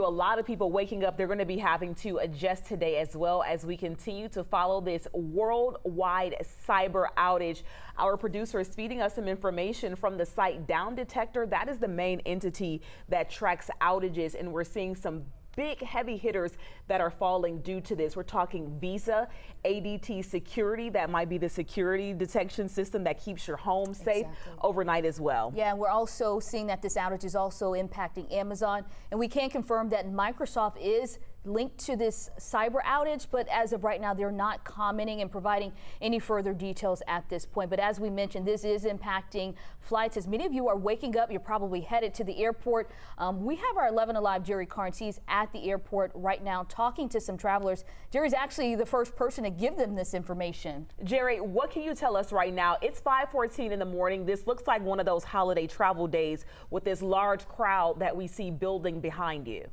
A lot of people waking up, they're going to be having to adjust today as well as we continue to follow this worldwide cyber outage. Our producer is feeding us some information from the site Down Detector. That is the main entity that tracks outages, and we're seeing some big heavy hitters that are falling due to this. We're talking Visa, ADT Security, that might be the security detection system that keeps your home safe overnight as well. Yeah, and we're also seeing that this outage is also impacting Amazon, and we can confirm that Microsoft is linked to this cyber outage, but as of right now, they're not commenting and providing any further details at this point. But as we mentioned, this is impacting flights. As many of you are waking up, you're probably headed to the airport. We have our 11 Alive Jerry Carnes. He's at the airport right now talking to some travelers. Jerry's actually the first person to give them this information. Jerry, what can you tell us right now? It's 5:14 in the morning. This looks like one of those holiday travel days with this large crowd that we see building behind you.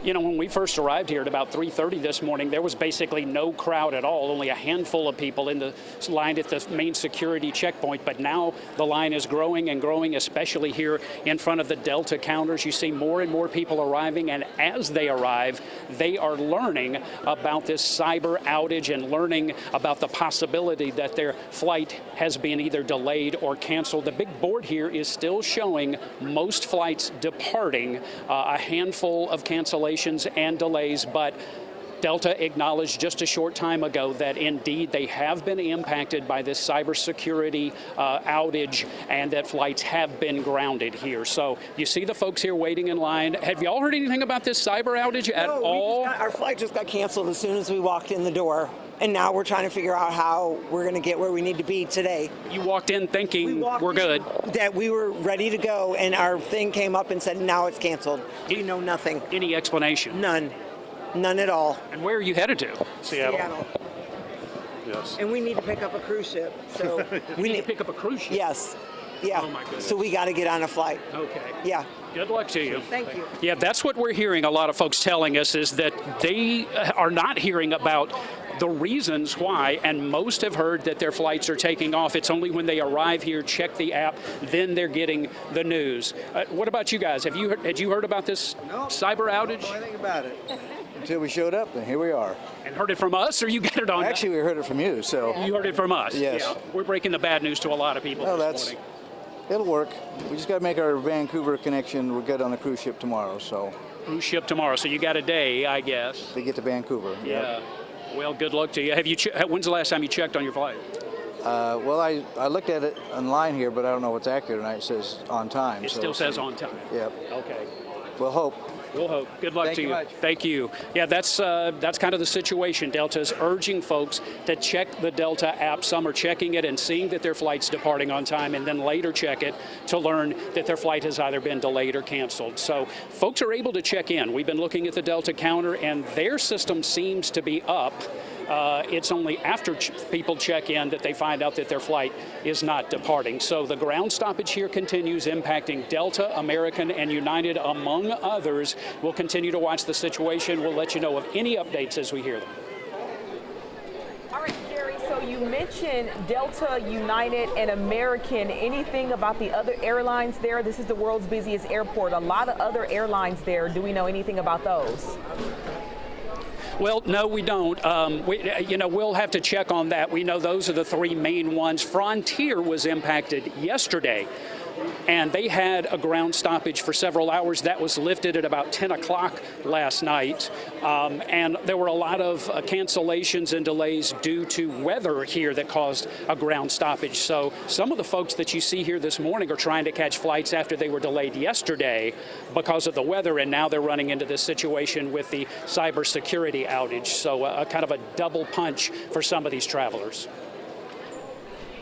You know, when we first arrived here at about 3:30 this morning, there was basically no crowd at all, only a handful of people in the line at the main security checkpoint. But now the line is growing and growing, especially here in front of the Delta counters. You see more and more people arriving, and as they arrive, they are learning about this cyber outage and learning about the possibility that their flight has been either delayed or canceled. The big board here is still showing most flights departing, a handful of cancellations and delays, but Delta acknowledged just a short time ago that indeed they have been impacted by this cybersecurity outage and that flights have been grounded here. So you see the folks here waiting in line. Have you all heard anything about this cyber outage at all? Our flight just got canceled as soon as we walked in the door. And now we're trying to figure out how we're going to get where we need to be today. You walked in thinking we're good. That we were ready to go, and our thing came up and said, now it's canceled. We know nothing. Any explanation? None. None at all. And where are you headed to? Seattle. Yes. And we need to pick up a cruise ship. So we need to pick up a cruise ship? Yes. Yeah. Oh my goodness. So we got to get on a flight. Okay. Yeah. Good luck to you. Thank you. Yeah, that's what we're hearing. A lot of folks telling us is that they are not hearing about the reasons why, and most have heard that their flights are taking off. It's only when they arrive here, check the app, then they're getting the news. What about you guys? Had you heard about this cyber outage? I don't know anything about it until we showed up, and here we are. And heard it from us, or you got it on? Actually, we heard it from you. So you heard it from us. Yes. Yeah, we're breaking the bad news to a lot of people this morning. It'll work. We just got to make our Vancouver connection. We'll get on the cruise ship tomorrow. So cruise ship tomorrow. So you got a day, I guess. To get to Vancouver. Yeah. Yep. Well, good luck to you. Have you? When's the last time you checked on your flight? Well, I looked at it online here, but I don't know what's accurate. And it says on time. It still says on time. Yep. Okay. We'll hope. We'll hope. Good luck to you. Much. Thank you. Yeah, that's kind of the situation. Delta is urging folks to check the Delta app. Some are checking it and seeing that their flight's departing on time, and then later check it to learn that their flight has either been delayed or canceled. So folks are able to check in. We've been looking at the Delta counter, and their system seems to be up. It's only after people check in that they find out that their flight is not departing. So the ground stoppage here continues, impacting Delta, American, and United, among others. We'll continue to watch the situation. We'll let you know of any updates as we hear them. All right, Jerry, so you mentioned Delta, United, and American. Anything about the other airlines there? This is the world's busiest airport. A lot of other airlines there. Do we know anything about those? Well, no, we don't. We'll have to check on that. We know those are the three main ones. Frontier was impacted yesterday, and they had a ground stoppage for several hours. That was lifted at about 10 o'clock last night. And there were a lot of cancellations and delays due to weather here that caused a ground stoppage. So some of the folks that you see here this morning are trying to catch flights after they were delayed yesterday because of the weather, and now they're running into this situation with the cybersecurity outage. So kind of a double punch for some of these travelers.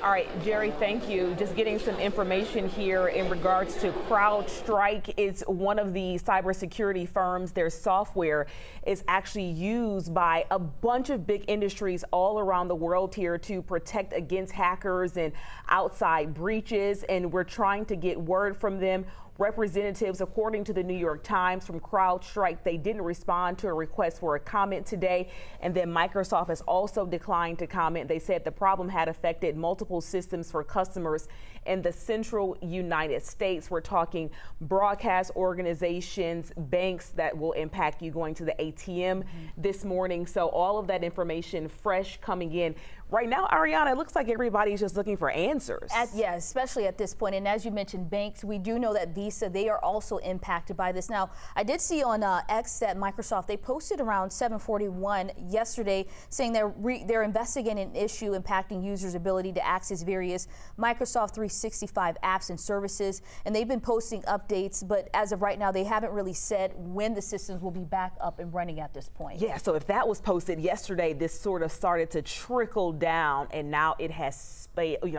All right, Jerry, thank you. Just getting some information here in regards to CrowdStrike. Is one of the cybersecurity firms. Their software is actually used by a bunch of big industries all around the world here to protect against hackers and outside breaches. And we're trying to get word from them Representatives, according to the New York Times, from CrowdStrike, they didn't respond to a request for a comment today. And then Microsoft has also declined to comment. They said the problem had affected multiple systems for customers in the central United States. We're talking broadcast organizations, banks that will impact you going to the ATM this morning. So all of that information fresh coming in. Right now, Ariana, it looks like everybody's just looking for answers. Yeah, especially at this point. And as you mentioned, banks, we do know that Visa, they are also impacted by this. Now, I did see on X that Microsoft, they posted around 7:41 yesterday saying they're investigating an issue impacting users' ability to access various Microsoft 365 apps and services. And they've been posting updates, but as of right now, they haven't really said when the systems will be back up and running at this point. Yeah, so if that was posted yesterday, this sort of started to trickle down, and now it has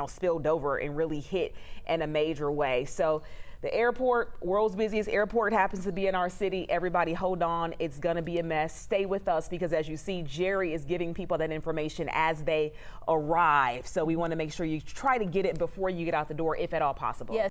spilled over and really hit in a major way. So the airport, world's busiest airport, happens to be in our city. Everybody hold on. It's going to be a mess. Stay with us, because as you see, Jerry is giving people that information as they arrive. So we want to make sure you try to get it before you get out the door, if at all possible. Yes.